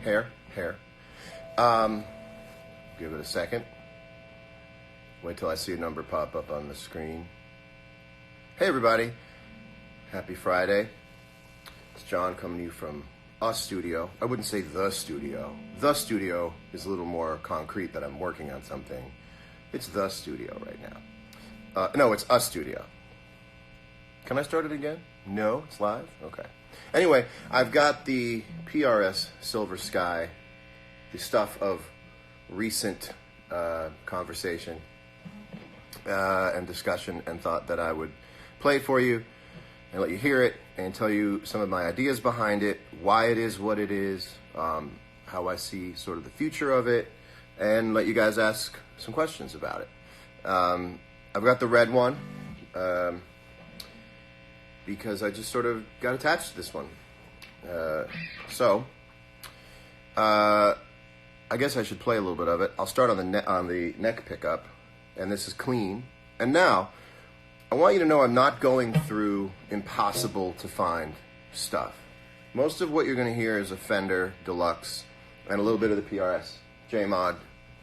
Hair. Give it a second. Wait till I see a number pop up on the screen. Hey everybody, happy Friday. It's John coming to you from a studio. I wouldn't say the studio. The studio is a little more concrete that I'm working on something. It's the studio right now. No, it's a studio. Can I start it again? No, it's live? Okay. Anyway, I've got the PRS Silver Sky, the stuff of recent conversation and discussion, and thought that I would play it for you and let you hear it and tell you some of my ideas behind it, why it is what it is, how I see sort of the future of it, and let you guys ask some questions about it. I've got the red one because I just sort of got attached to this one. I guess I should play a little bit of it. I'll start on the neck pickup, and this is clean. And now, I want you to know I'm not going through impossible to find stuff. Most of what you're going to hear is a Fender Deluxe and a little bit of the PRS J-Mod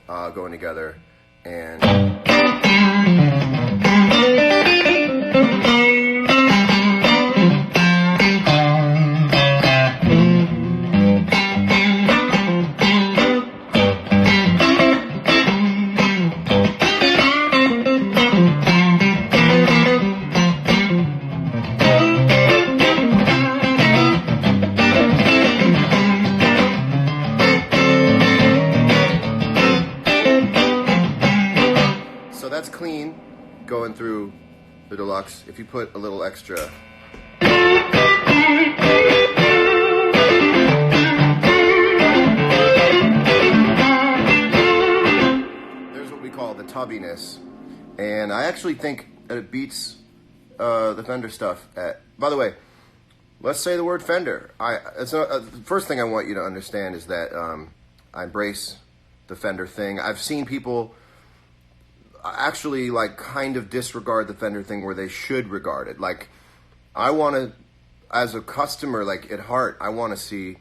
going together. And that's clean going through the Deluxe. If you put a little extra there's what we call the tubbiness, and I actually think that it beats the Fender stuff. By the way, let's say the word Fender. The first thing I want you to understand is that I embrace the Fender thing. I've seen people actually like kind of disregard the Fender thing where they should regard it. Like, I want to, as a customer, like at heart, I want to see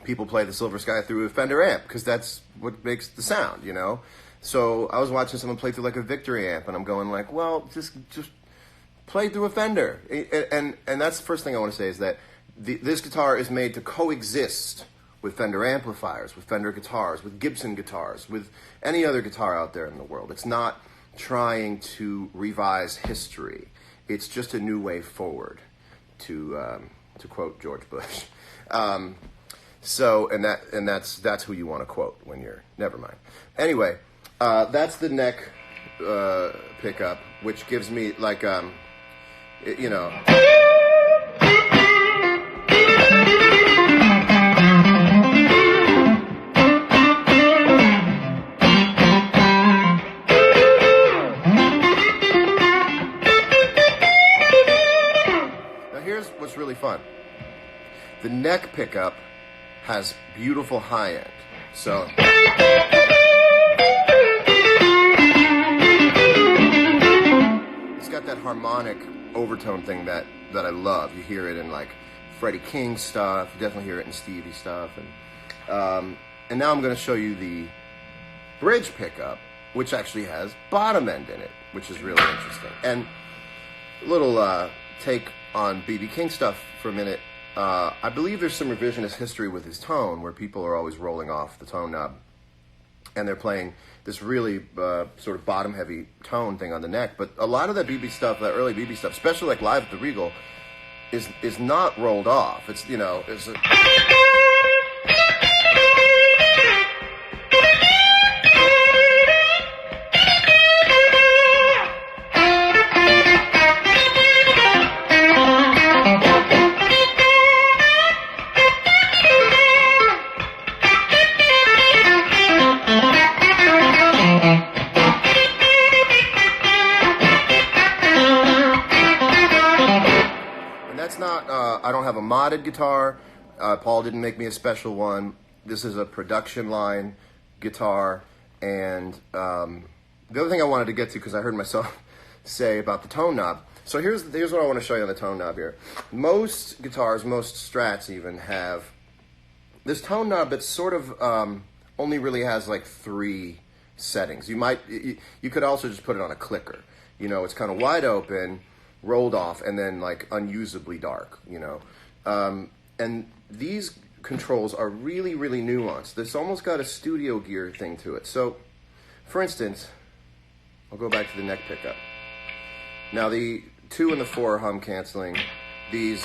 people play the Silver Sky through a Fender amp because that's what makes the sound, you know? So I was watching someone play through like a Victory amp, and I'm going like, well, just play through a Fender. And that's the first thing I want to say is that this guitar is made to coexist with Fender amplifiers, with Fender guitars, with Gibson guitars, with any other guitar out there in the world. It's not trying to revise history. It's just a new way forward, to quote George Bush. That's who you want to quote when you're. Never mind. Anyway, that's the neck pickup, which gives me like you know. What's really fun. The neck pickup has beautiful high end. So it's got that harmonic overtone thing that I love. You hear it in like Freddie King stuff. You definitely hear it in Stevie stuff. And now I'm going to show you the bridge pickup, which actually has bottom end in it, which is really interesting. And a little take on B.B. King stuff for a minute. I believe there's some revisionist history with his tone where people are always rolling off the tone knob and they're playing this really sort of bottom heavy tone thing on the neck. But a lot of that B.B. stuff, that early B.B. stuff, especially like live at the Regal, is not rolled off. It's, you know, it's a I don't have a modded guitar. Paul didn't make me a special one. This is a production line guitar. And the other thing I wanted to get to, because I heard myself say about the tone knob. So here's what I want to show you on the tone knob here. Most guitars, most Strats even, have this tone knob that's sort of only really has like 3 settings. You could also just put it on a clicker. You know, it's kind of wide open, rolled off, and then like unusably dark, you know. And these controls are really, really nuanced. This almost got a studio gear thing to it. So, for instance, I'll go back to the neck pickup. Now the 2 and the 4 are hum canceling. These,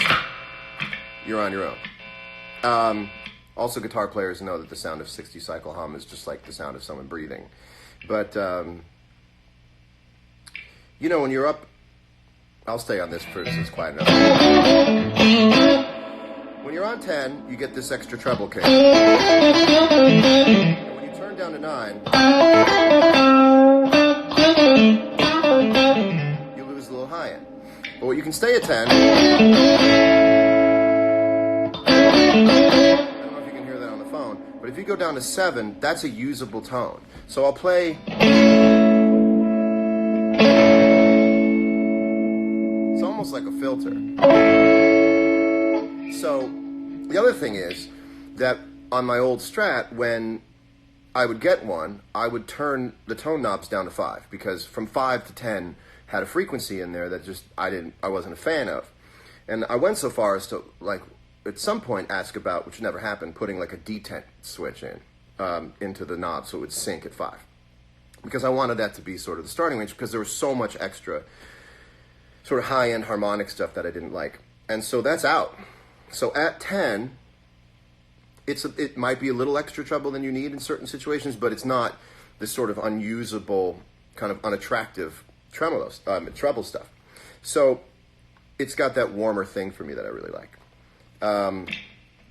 you're on your own. Also, guitar players know that the sound of 60 cycle hum is just like the sound of someone breathing. But, you know, when you're up, I'll stay on this for this is quiet enough. When you're on 10, you get this extra treble kick. And when you turn down to 9, you lose a little high end. But what you can stay at 10, I don't know if you can hear that on the phone, but if you go down to 7, that's a usable tone. So I'll play. It's almost like a filter. So the other thing is that on my old Strat, when I would get one, I would turn the tone knobs down to 5 because from 5 to 10 had a frequency in there that just I wasn't a fan of. And I went so far as to, like, at some point ask about, which never happened, putting like a detent switch into the knob so it would sync at 5. Because I wanted that to be sort of the starting range because there was so much extra sort of high-end harmonic stuff that I didn't like. And so that's out. So at 10, it might be a little extra treble than you need in certain situations, but it's not this sort of unusable, kind of unattractive treble stuff. So it's got that warmer thing for me that I really like.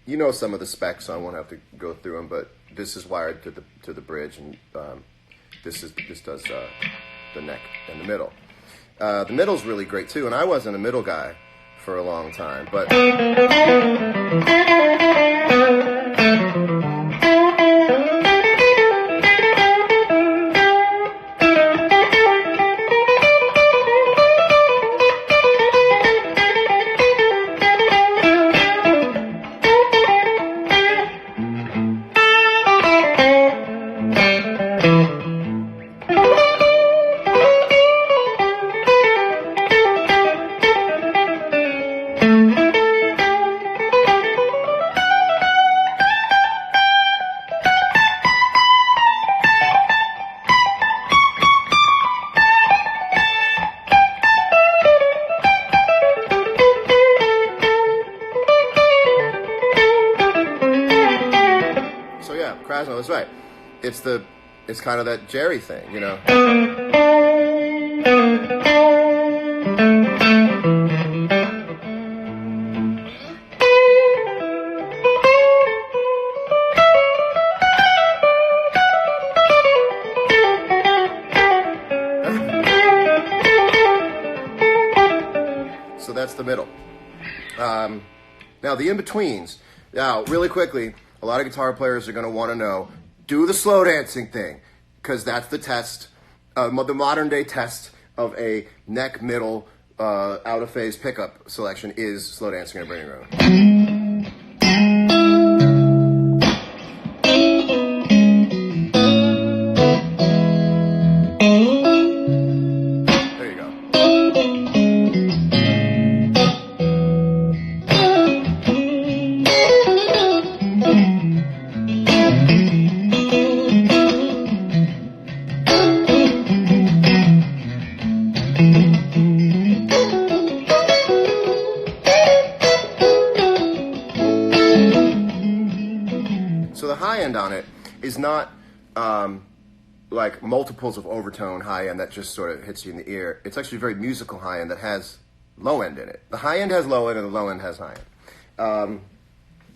You know some of the specs, so I won't have to go through them, but this is wired to the bridge, and this does the neck and the middle. The middle's really great too, and I wasn't a middle guy for a long time, but that's right. It's kind of that Jerry thing, you know. So that's the middle. Now the in-betweens. Now, really quickly, a lot of guitar players are going to want to know, do the slow dancing thing, because that's the test, the modern day test of a neck, middle, out of phase pickup selection is slow dancing in a bringing room. There you go. On it is not like multiples of overtone high end that just sort of hits you in the ear. It's actually very musical high end that has low end in it. The high end has low end and the low end has high end.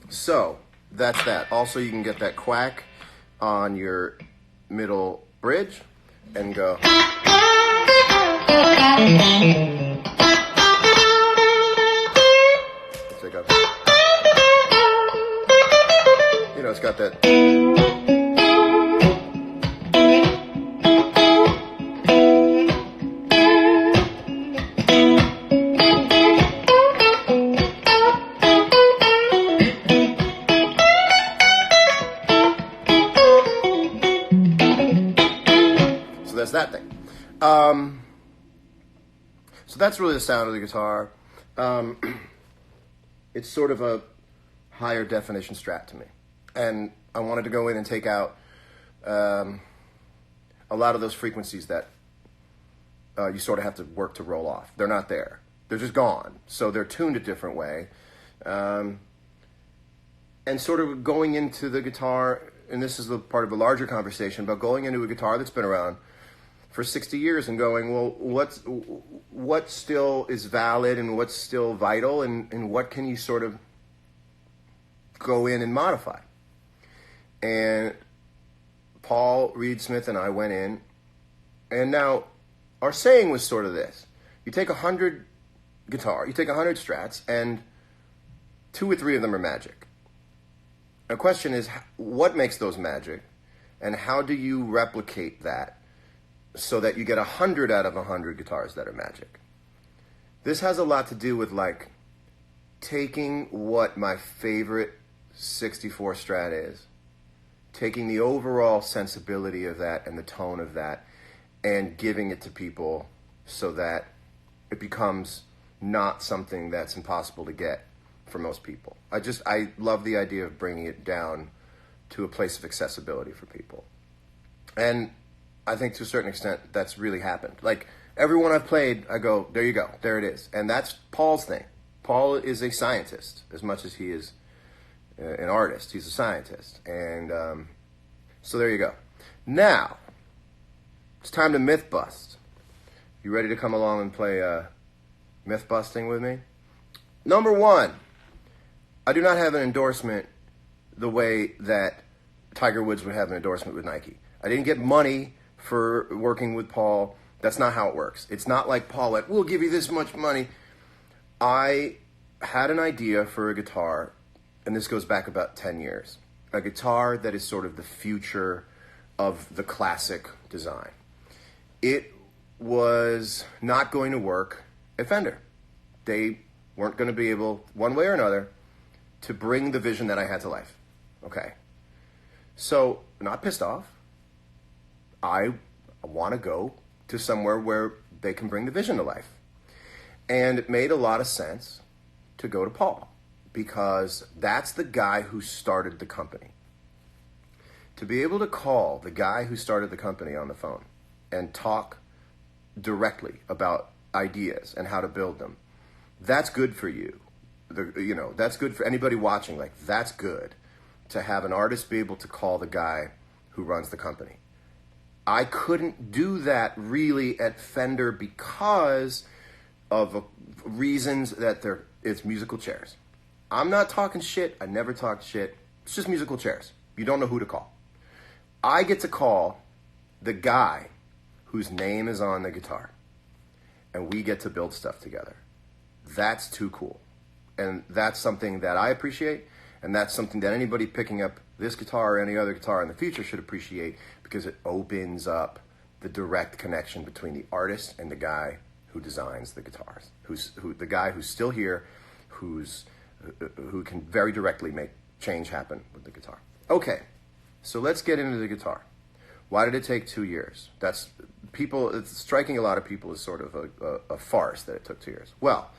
So that's that. Also, you can get that quack on your middle bridge and go. Let's take up. You know, it's got that. that's that thing. So that's really the sound of the guitar. It's sort of a higher definition Strat to me. And I wanted to go in and take out a lot of those frequencies that you sort of have to work to roll off. They're not there. They're just gone. So they're tuned a different way. And sort of going into the guitar, and this is the part of a larger conversation, about going into a guitar that's been around for 60 years and going, well, what still is valid and what's still vital, and what can you sort of go in and modify? And Paul Reed Smith and I went in, and now our saying was sort of this. You take 100 Strats, and 2 or 3 of them are magic. The question is, what makes those magic, and how do you replicate that so that you get 100 out of 100 guitars that are magic? This has a lot to do with, like, taking what my favorite 64 Strat is, taking the overall sensibility of that and the tone of that, and giving it to people so that it becomes not something that's impossible to get for most people. I love the idea of bringing it down to a place of accessibility for people. And I think to a certain extent that's really happened. Like, everyone I've played, I go, there you go, there it is. And that's Paul's thing. Paul is a scientist as much as he is an artist. He's a scientist. And so there you go. Now, it's time to myth bust. You ready to come along and play myth busting with me? Number 1, I do not have an endorsement the way that Tiger Woods would have an endorsement with Nike. I didn't get money for working with Paul. That's not how it works. It's not like Paul went, we'll give you this much money. I had an idea for a guitar, and this goes back about 10 years. A guitar that is sort of the future of the classic design. It was not going to work at Fender. They weren't going to be able, one way or another, to bring the vision that I had to life. Okay. So, not pissed off. I want to go to somewhere where they can bring the vision to life. And it made a lot of sense to go to Paul, because that's the guy who started the company. To be able to call the guy who started the company on the phone and talk directly about ideas and how to build them, that's good for you. That's good for anybody watching. Like, that's good to have an artist be able to call the guy who runs the company. I couldn't do that really at Fender because of reasons that it's musical chairs. I'm not talking shit. I never talked shit. It's just musical chairs. You don't know who to call. I get to call the guy whose name is on the guitar, and we get to build stuff together. That's too cool. And that's something that I appreciate, and that's something that anybody picking up this guitar or any other guitar in the future should appreciate, because it opens up the direct connection between the artist and the guy who designs the guitars, the guy who's still here, who can very directly make change happen with the guitar. Okay, so let's get into the guitar. Why did it take 2 years? It's striking a lot of people as sort of a farce that it took 2 years. Well,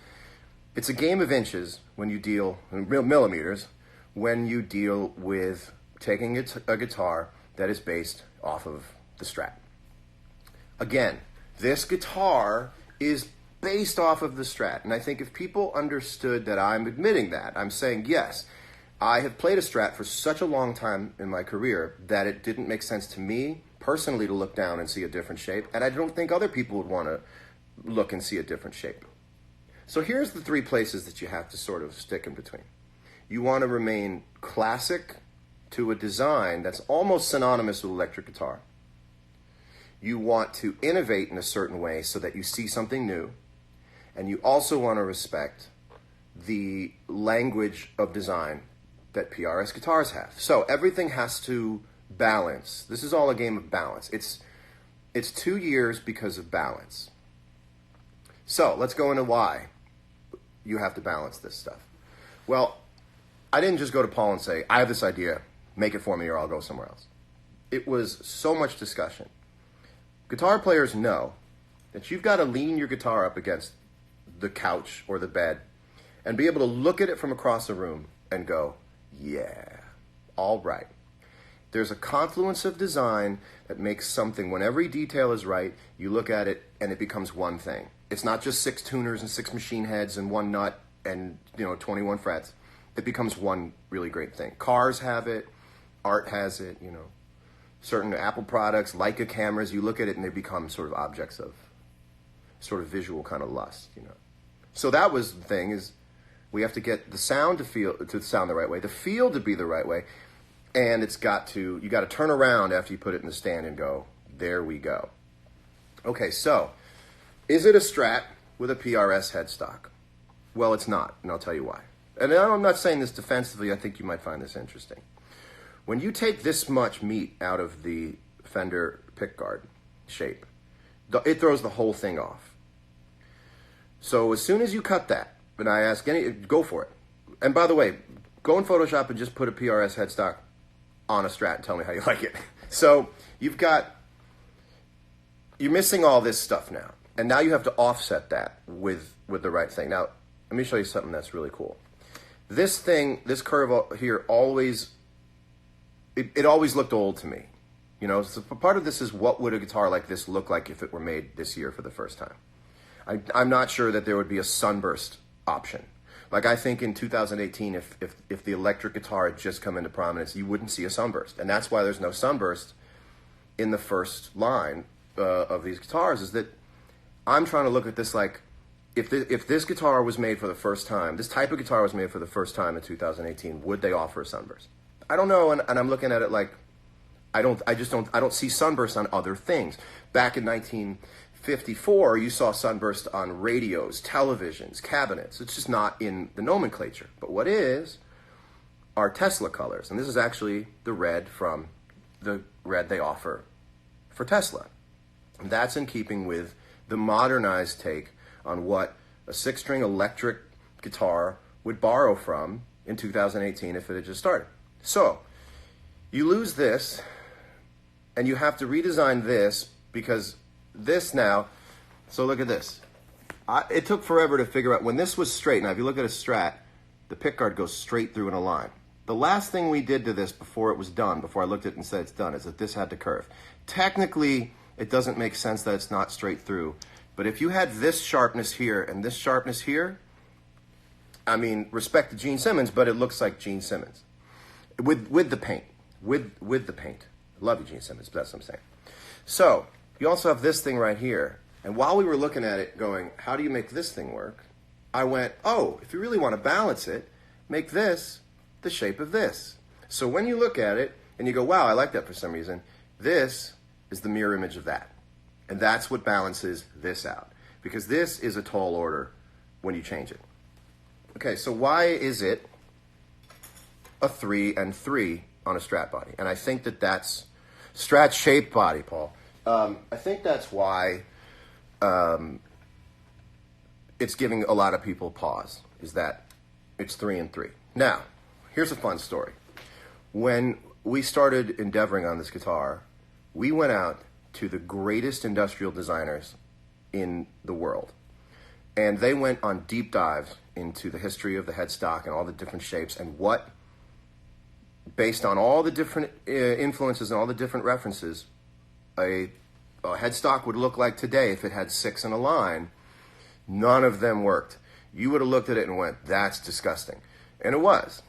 it's a game of inches when you deal, millimeters, when you deal with taking a guitar that is based off of the Strat. Again, this guitar is based off of the Strat, and I think if people understood that I'm admitting that, I'm saying, yes, I have played a Strat for such a long time in my career that it didn't make sense to me personally to look down and see a different shape, and I don't think other people would want to look and see a different shape. So here's the 3 places that you have to sort of stick in between. You want to remain classic to a design that's almost synonymous with electric guitar. You want to innovate in a certain way so that you see something new. And you also want to respect the language of design that PRS guitars have. So everything has to balance. This is all a game of balance. It's 2 years because of balance. So let's go into why you have to balance this stuff. Well, I didn't just go to Paul and say, I have this idea, make it for me or I'll go somewhere else. It was so much discussion. Guitar players know that you've got to lean your guitar up against the couch or the bed and be able to look at it from across the room and go, yeah, all right. There's a confluence of design that makes something, when every detail is right, you look at it and it becomes one thing. It's not just 6 tuners and 6 machine heads and 1 nut and 21 frets. It becomes one really great thing. Cars have it, art has it, certain Apple products, Leica cameras, you look at it and they become sort of objects of sort of visual kind of lust, So that was the thing, is we have to get the sound to sound the right way, the feel to be the right way, and you got to turn around after you put it in the stand and go, there we go. Okay, so is it a Strat with a PRS headstock? Well, it's not, and I'll tell you why. And I'm not saying this defensively, I think you might find this interesting. When you take this much meat out of the Fender pickguard shape, it throws the whole thing off. So as soon as you cut that, and I ask go for it. And by the way, go in Photoshop and just put a PRS headstock on a Strat and tell me how you like it. So you're missing all this stuff now. And now you have to offset that with the right thing. Now, let me show you something that's really cool. This curve here always looked old to me. So part of this is, what would a guitar like this look like if it were made this year for the first time? I'm not sure that there would be a sunburst option. Like, I think in 2018, if the electric guitar had just come into prominence, you wouldn't see a sunburst. And that's why there's no sunburst in the first line of these guitars, is that I'm trying to look at this like, if this guitar was made for the first time, this type of guitar was made for the first time in 2018, would they offer a sunburst? I don't know, and I'm looking at it like, I don't see sunburst on other things. Back in 1954, you saw sunburst on radios, televisions, cabinets. It's just not in the nomenclature. But what is are Tesla colors, and this is actually the red from the red they offer for Tesla. And that's in keeping with the modernized take on what a 6-string electric guitar would borrow from in 2018 if it had just started. So you lose this, and you have to redesign this, because this now, so look at this. It took forever to figure out when this was straight. Now, if you look at a Strat, the pickguard goes straight through in a line. The last thing we did to this before it was done, before I looked at it and said it's done, is that this had to curve. Technically, it doesn't make sense that it's not straight through. But if you had this sharpness here and this sharpness here, I mean, respect to Gene Simmons, but it looks like Gene Simmons. With the paint. With the paint. Love you, Gene Simmons, but that's what I'm saying. So, you also have this thing right here. And while we were looking at it going, how do you make this thing work? I went, oh, if you really want to balance it, make this the shape of this. So when you look at it and you go, wow, I like that for some reason, this is the mirror image of that. And that's what balances this out. Because this is a tall order when you change it. Okay, so why is it a 3 and 3 on a Strat body? And I think that's Strat shaped body, Paul. I think that's why it's giving a lot of people pause, is that it's 3 and 3. Now, here's a fun story. When we started endeavoring on this guitar, we went out to the greatest industrial designers in the world. And they went on deep dives into the history of the headstock and all the different shapes, and what, based on all the different influences and all the different references, a headstock would look like today if it had 6 in a line. None of them worked. You would have looked at it and went, that's disgusting. And it was.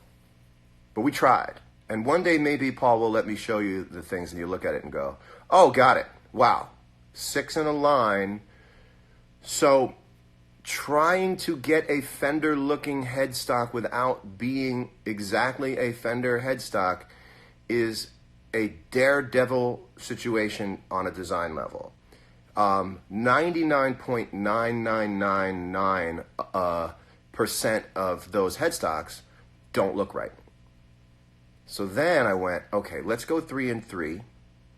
But we tried. And one day maybe Paul will let me show you the things and you look at it and go, oh, got it. Wow. 6 in a line. So trying to get a Fender-looking headstock without being exactly a Fender headstock is a daredevil situation on a design level. 99.9999% of those headstocks don't look right. So then I went, okay, let's go 3 and 3,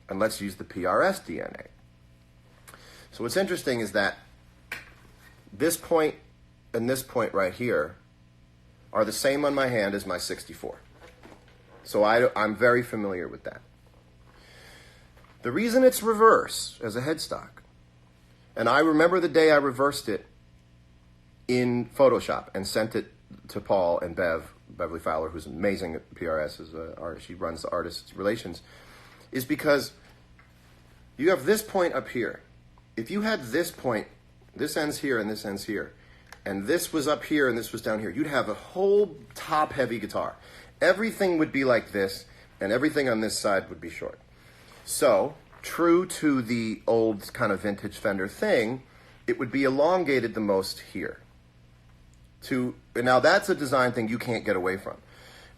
and let's use the PRS DNA. So what's interesting is that this point and this point right here are the same on my hand as my 64. So I'm very familiar with that. The reason it's reverse as a headstock, and I remember the day I reversed it in Photoshop and sent it to Paul and Beverly Fowler, who's amazing at PRS, as an artist. She runs the artist relations, is because you have this point up here. If you had this point, this ends here and this ends here, and this was up here and this was down here, you'd have a whole top-heavy guitar. Everything would be like this, and everything on this side would be short. So, true to the old kind of vintage Fender thing, it would be elongated the most here. Now that's a design thing you can't get away from.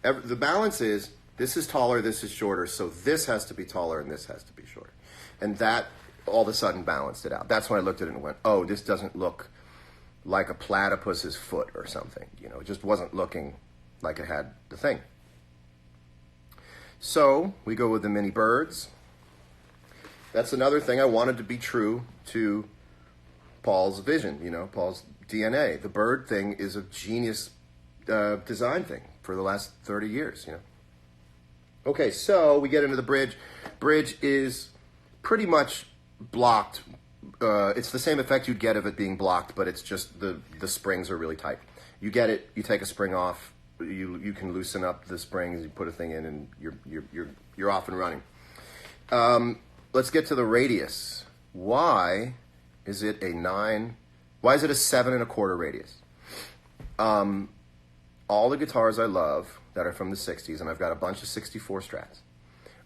The balance is, this is taller, this is shorter, so this has to be taller and this has to be shorter. And that all of a sudden balanced it out. That's when I looked at it and went, oh, this doesn't look like a platypus's foot or something. You know, it just wasn't looking like it had the thing. So we go with the mini birds. That's another thing I wanted to be true to Paul's vision, you know, Paul's DNA. The bird thing is a genius design thing for the last 30 years, you know. Okay, so we get into the bridge. Bridge is pretty much blocked. It's the same effect you'd get of it being blocked, but it's just the springs are really tight. You get it, you take a spring off, you can loosen up the springs, you put a thing in, and you're off and running. Let's get to the radius. Why is it a 9? Why is it a 7 1/4 radius? All the guitars I love that are from the 60s, and I've got a bunch of 64 Strats.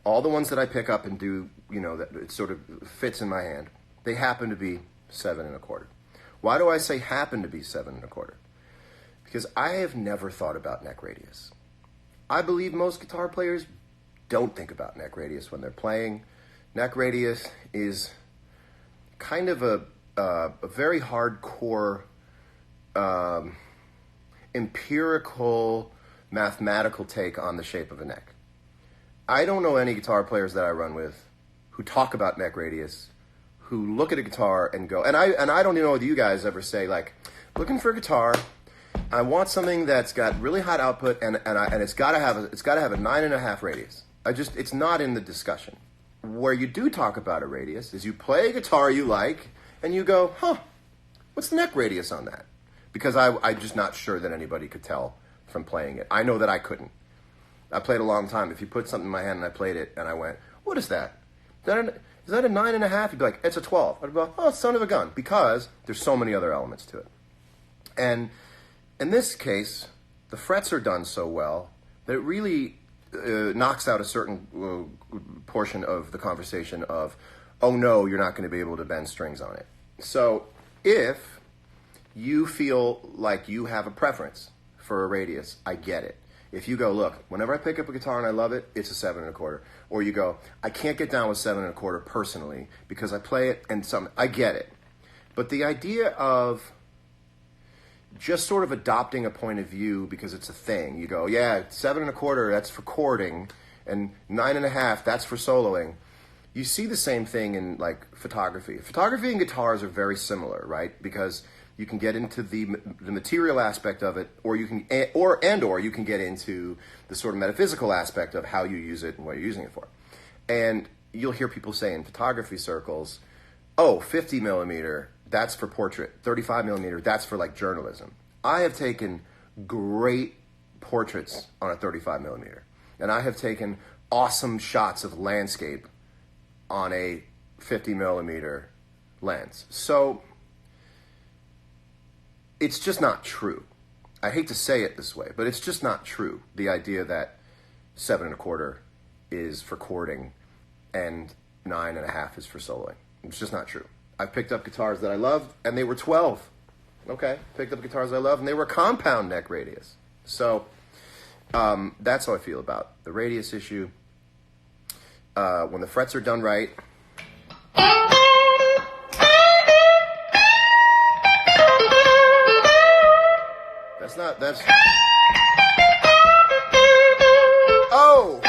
All the ones that I pick up and do, you know, that it sort of fits in my hand, they happen to be 7 1/4. Why do I say happen to be 7 1/4? Because I have never thought about neck radius. I believe most guitar players don't think about neck radius when they're playing. Neck radius is kind of a very hardcore, empirical, mathematical take on the shape of a neck. I don't know any guitar players that I run with who talk about neck radius, who look at a guitar and go, and I don't know whether you guys ever say, like, looking for a guitar, I want something that's got really hot output and it's got to have a 9.5 radius. It's not in the discussion. Where you do talk about a radius is you play a guitar you like and you go, huh, what's the neck radius on that? Because I'm just not sure that anybody could tell from playing it. I know that I couldn't. I played a long time. If you put something in my hand and I played it and I went, what is that? Is that a 9.5? You'd be like, it's a 12. I'd be like, oh, son of a gun, because there's so many other elements to it. And in this case, the frets are done so well that it really knocks out a certain portion of the conversation of, oh no, you're not going to be able to bend strings on it. So if you feel like you have a preference for a radius, I get it. If you go, look, whenever I pick up a guitar and I love it, it's a 7 1/4. Or you go, I can't get down with 7 1/4 personally because I play it and I get it. But the idea of just sort of adopting a point of view because it's a thing. You go, yeah, 7 1/4, that's for chording, and 9.5, that's for soloing. You see the same thing in, like, photography. Photography and guitars are very similar, right? Because you can get into the material aspect of it, or you can you can get into the sort of metaphysical aspect of how you use it and what you're using it for. And you'll hear people say in photography circles, oh, 50 millimeter, that's for portrait. 35 millimeter, that's for, like, journalism. I have taken great portraits on a 35 millimeter, and I have taken awesome shots of landscape on a 50 millimeter lens. So it's just not true. I hate to say it this way, but it's just not true. The idea that 7 1/4 is for chording and 9.5 is for soloing. It's just not true. I've picked up guitars that I loved, and they were 12. Okay, picked up guitars I love, and they were compound neck radius. So that's how I feel about the radius issue. When the frets are done right, that's oh!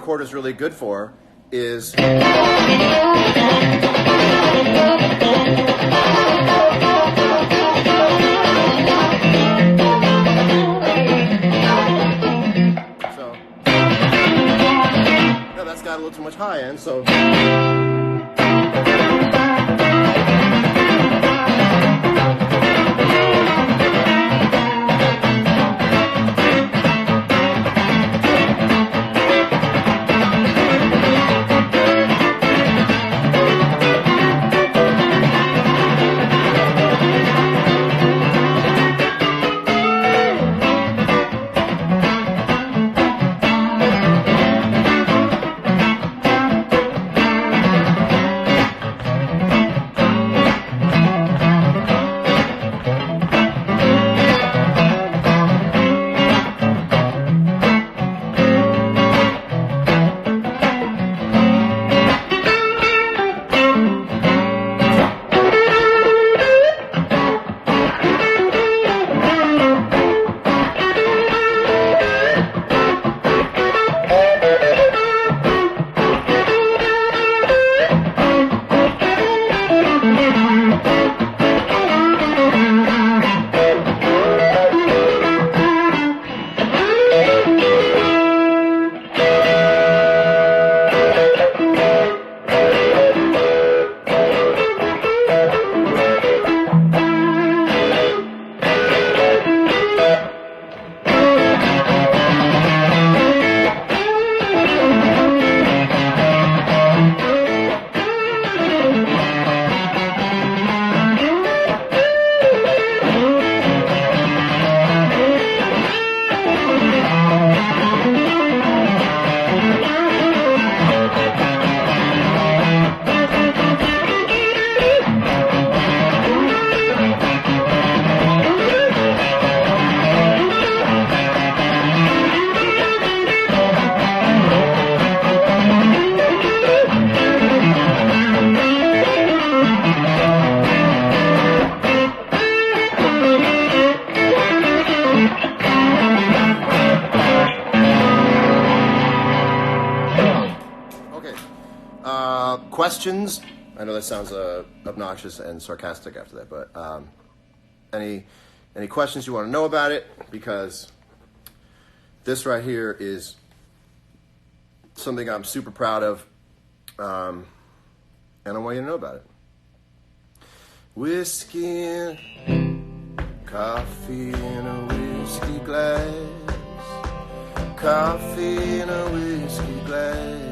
chord is really good for is... Got a little too much high end, so questions. I know that sounds obnoxious and sarcastic after that, but any questions you want to know about it? Because this right here is something I'm super proud of, and I want you to know about it. Whiskey and coffee in a whiskey glass. Coffee in a whiskey glass.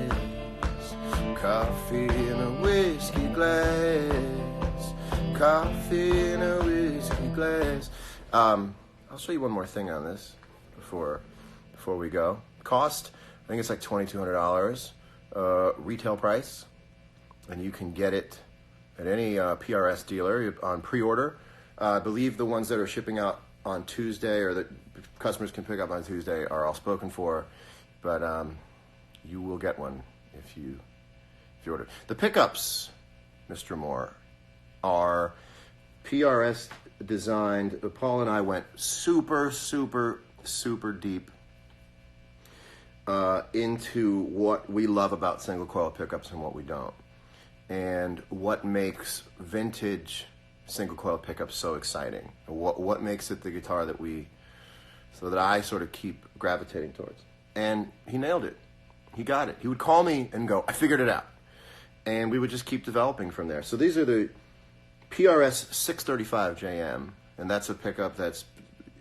Coffee in a whiskey glass. Coffee in a whiskey glass. I'll show you one more thing on this before we go. Cost, I think it's like $2,200 retail price, and you can get it at any PRS dealer on pre-order. I believe the ones that are shipping out on Tuesday or that customers can pick up on Tuesday are all spoken for, but you will get one if you order. The pickups, Mr. Moore, are PRS designed. Paul and I went super deep into what we love about single coil pickups and what we don't, and what makes vintage single coil pickups so exciting. What makes it the guitar that I sort of keep gravitating towards. And he nailed it. He got it. He would call me and go, "I figured it out." And we would just keep developing from there. So these are the PRS 635 JM, and that's a pickup that's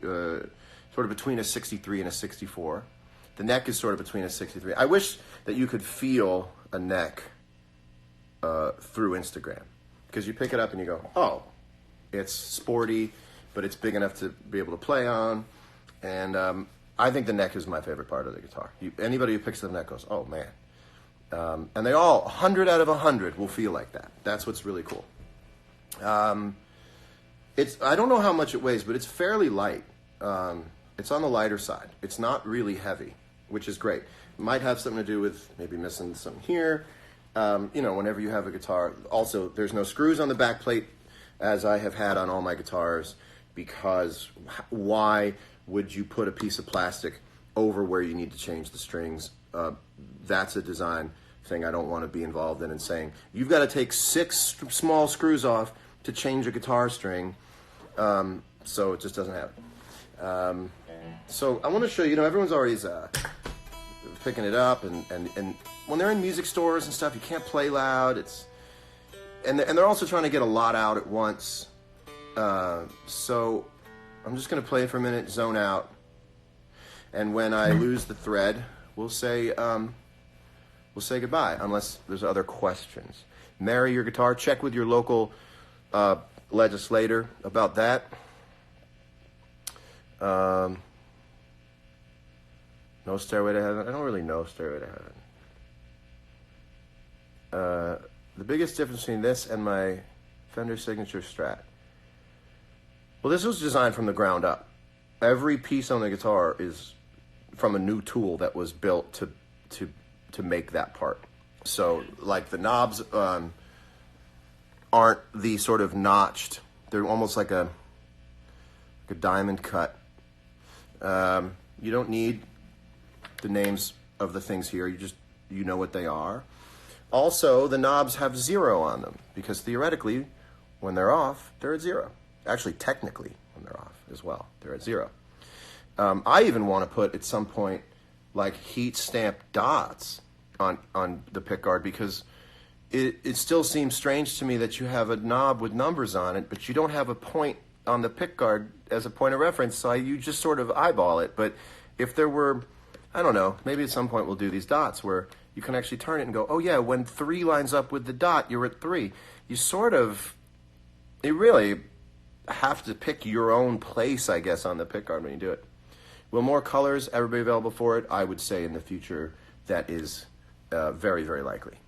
sort of between a 63 and a 64. The neck is sort of between a 63. I wish that you could feel a neck through Instagram, because you pick it up and you go, oh, it's sporty, but it's big enough to be able to play on. And I think the neck is my favorite part of the guitar. Anybody who picks the neck goes, oh, man. And they all, 100 out of 100 will feel like that. That's what's really cool. I don't know how much it weighs, but it's fairly light. It's on the lighter side. It's not really heavy, which is great. It might have something to do with maybe missing something here. Whenever you have a guitar. Also, there's no screws on the back plate, as I have had on all my guitars, because why would you put a piece of plastic over where you need to change the strings that's a design thing I don't want to be involved in, and saying you've got to take 6 small screws off to change a guitar string. So it just doesn't happen. So I want to show you, everyone's always picking it up, and when they're in music stores and stuff, you can't play loud. And they're also trying to get a lot out at once. So I'm just going to play it for a minute, zone out, and when I lose the thread, we'll say goodbye, unless there's other questions. Marry your guitar. Check with your local legislator about that. No Stairway to Heaven. I don't really know Stairway to Heaven. The biggest difference between this and my Fender Signature Strat. Well, this was designed from the ground up. Every piece on the guitar is from a new tool that was built to make that part. So, like, the knobs aren't the sort of notched. They're almost like a diamond cut. You don't need the names of the things here. You know what they are. Also, the knobs have 0 on them, because theoretically, when they're off, they're at 0. Actually, technically, when they're off as well, they're at 0. I even want to put, at some point, like heat stamped dots on the pickguard, because it still seems strange to me that you have a knob with numbers on it, but you don't have a point on the pickguard as a point of reference, so you just sort of eyeball it. But if there were, I don't know, maybe at some point we'll do these dots where you can actually turn it and go, oh yeah, when 3 lines up with the dot, you're at 3. You really have to pick your own place, I guess, on the pickguard when you do it. Will more colors ever be available for it? I would say in the future that is very, very likely.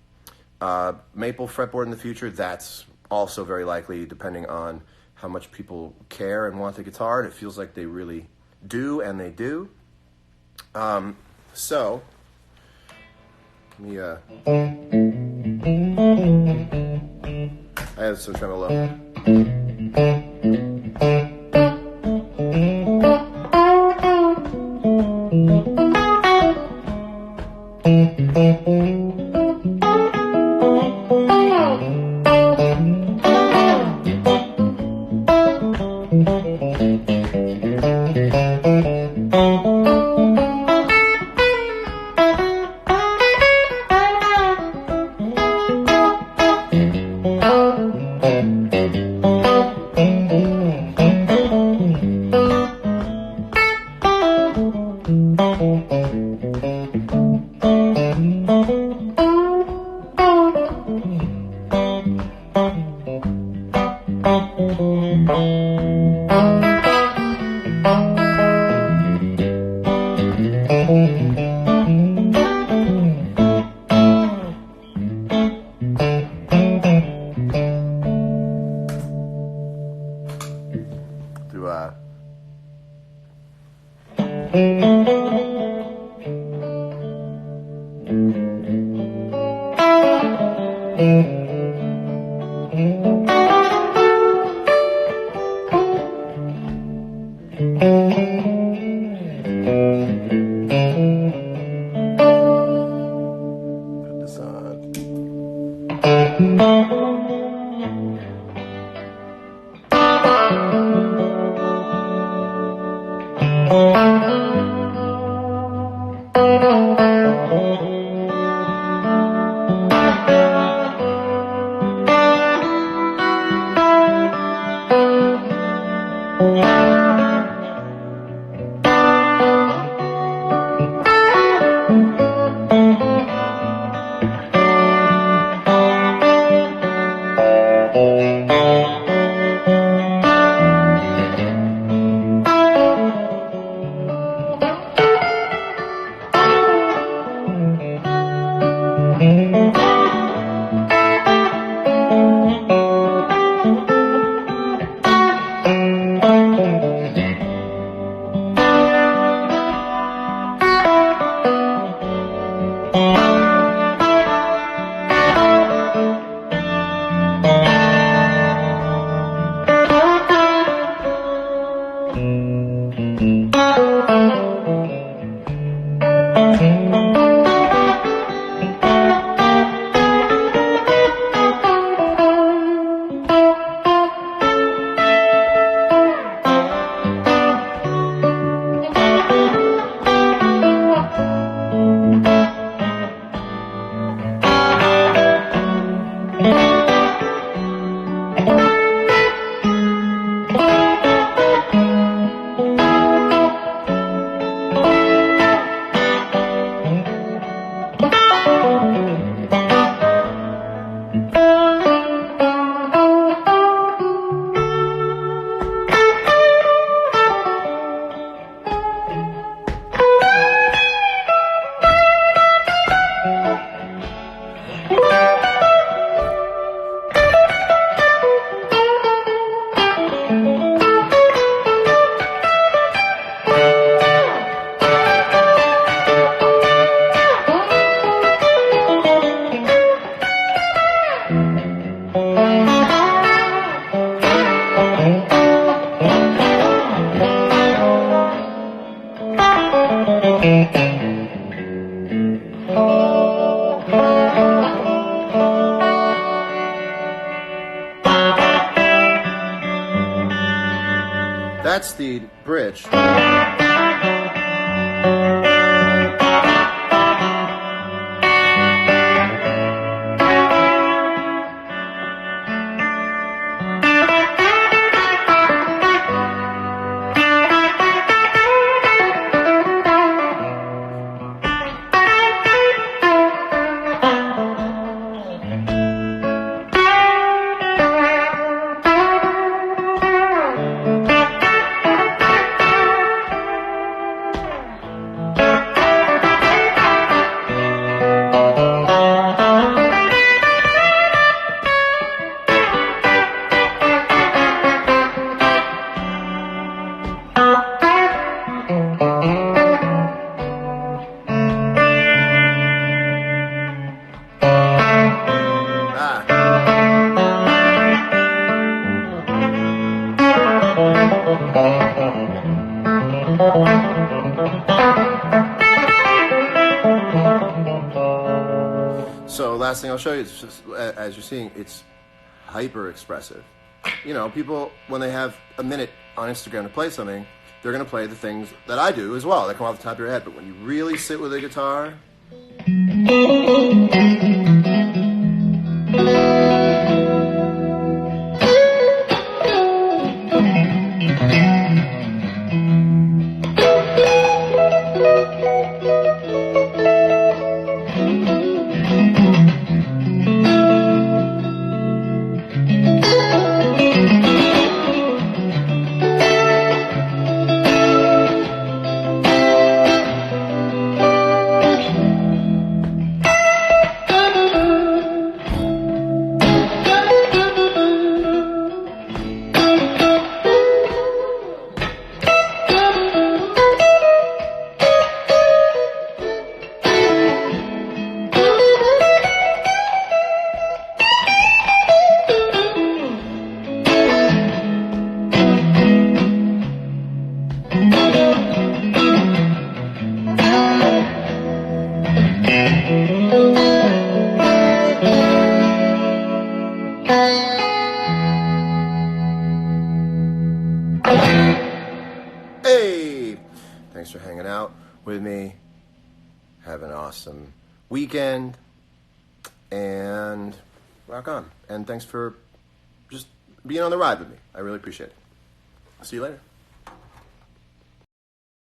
Maple fretboard in the future, that's also very likely, depending on how much people care and want the guitar, and it feels like they really do, and they do. So, let me, I have some tremolo. That's the bridge. So last thing I'll show you is just, as you're seeing, it's hyper expressive. You know, people, when they have a minute on Instagram to play something, they're going to play the things that I do as well, that come off the top of your head. But when you really sit with a guitar... Hey! Thanks for hanging out with me. Have an awesome weekend. And rock on. And thanks for just being on the ride with me. I really appreciate it. See you later.